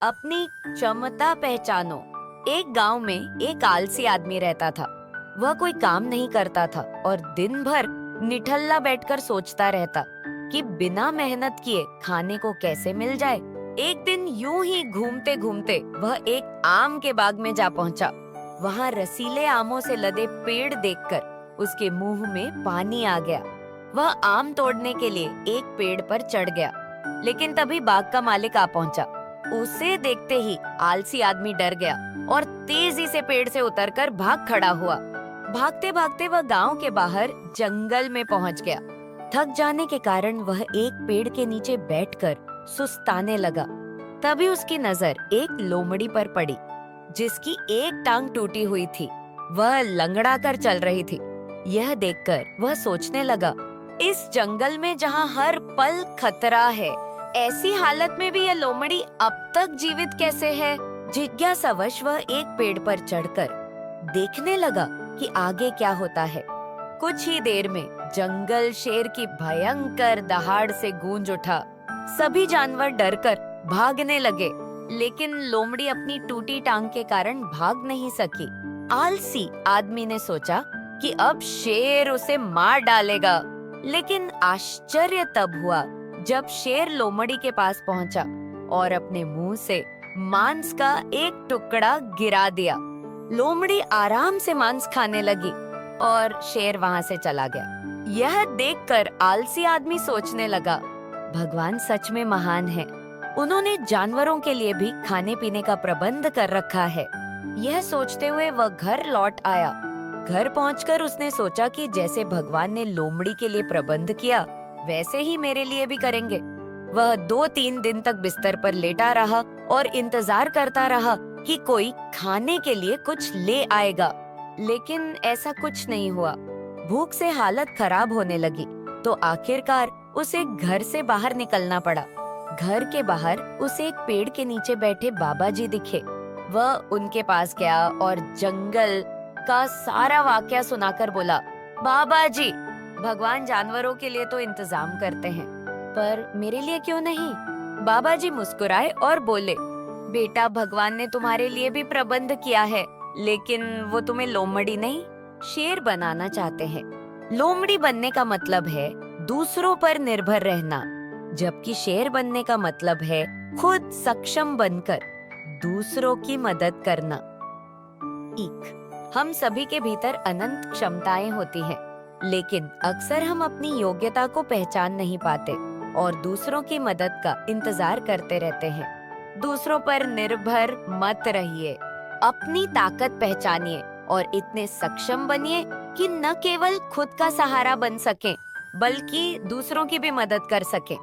अपनी क्षमता पहचानो। एक गांव में एक आलसी आदमी रहता था। वह कोई काम नहीं करता था और दिन भर निठल्ला बैठकर सोचता रहता कि बिना मेहनत किए खाने को कैसे मिल जाए। एक दिन यूं ही घूमते घूमते वह एक आम के बाग में जा पहुंचा। वहां रसीले आमों से लदे पेड़ देखकर उसके मुंह में पानी आ गया। वह आम तोड़ने के लिए एक पेड़ पर चढ़ गया, लेकिन तभी बाग का मालिक आ पहुंचा। उसे देखते ही आलसी आदमी डर गया और तेजी से पेड़ से उतरकर भाग खड़ा हुआ। भागते भागते वह गांव के बाहर जंगल में पहुंच गया। थक जाने के कारण वह एक पेड़ के नीचे बैठकर सुस्ताने लगा। तभी उसकी नजर एक लोमड़ी पर पड़ी, जिसकी एक टांग टूटी हुई थी। वह लंगड़ा कर चल रही थी। यह देखकर वह सोचने लगा, इस जंगल में जहाँ हर पल खतरा है, ऐसी हालत में भी यह लोमड़ी अब तक जीवित कैसे है। जिज्ञासावश वह एक पेड़ पर चढ़कर देखने लगा कि आगे क्या होता है। कुछ ही देर में जंगल शेर की भयंकर दहाड़ से गूंज उठा। सभी जानवर डरकर भागने लगे, लेकिन लोमड़ी अपनी टूटी टांग के कारण भाग नहीं सकी। आलसी आदमी ने सोचा कि अब शेर उसे मार डालेगा, लेकिन आश्चर्य तब हुआ जब शेर लोमड़ी के पास पहुंचा और अपने मुंह से मांस का एक टुकड़ा गिरा दिया। लोमड़ी आराम से मांस खाने लगी और शेर वहां से चला गया। यह देखकर आलसी आदमी सोचने लगा, भगवान सच में महान है। उन्होंने जानवरों के लिए भी खाने पीने का प्रबंध कर रखा है। यह सोचते हुए वह घर लौट आया। घर पहुंचकर उसने सोचा कि जैसे भगवान ने लोमड़ी के लिए प्रबंध किया, वैसे ही मेरे लिए भी करेंगे। वह 2-3 दिन तक बिस्तर पर लेटा रहा और इंतजार करता रहा कि कोई खाने के लिए कुछ ले आएगा, लेकिन ऐसा कुछ नहीं हुआ। भूख से हालत खराब होने लगी, तो आखिरकार उसे घर से बाहर निकलना पड़ा। घर के बाहर उसे एक पेड़ के नीचे बैठे बाबा जी दिखे। वह उनके पास गया और जंगल का सारा वाकया सुनाकर बोला, बाबा जी, भगवान जानवरों के लिए तो इंतजाम करते हैं, पर मेरे लिए क्यों नहीं? बाबा जी मुस्कुराए और बोले, बेटा, भगवान ने तुम्हारे लिए भी प्रबंध किया है, लेकिन वो तुम्हें लोमड़ी नहीं, शेर बनाना चाहते हैं। लोमड़ी बनने का मतलब है दूसरों पर निर्भर रहना, जबकि शेर बनने का मतलब है खुद सक्षम बनकर दूसरों की मदद करना। हम सभी के भीतर अनंत क्षमताएं होती हैं, लेकिन अक्सर हम अपनी योग्यता को पहचान नहीं पाते और दूसरों की मदद का इंतजार करते रहते हैं। दूसरों पर निर्भर मत रहिए, अपनी ताकत पहचानिए और इतने सक्षम बनिए कि न केवल खुद का सहारा बन सकें, बल्कि दूसरों की भी मदद कर सकें।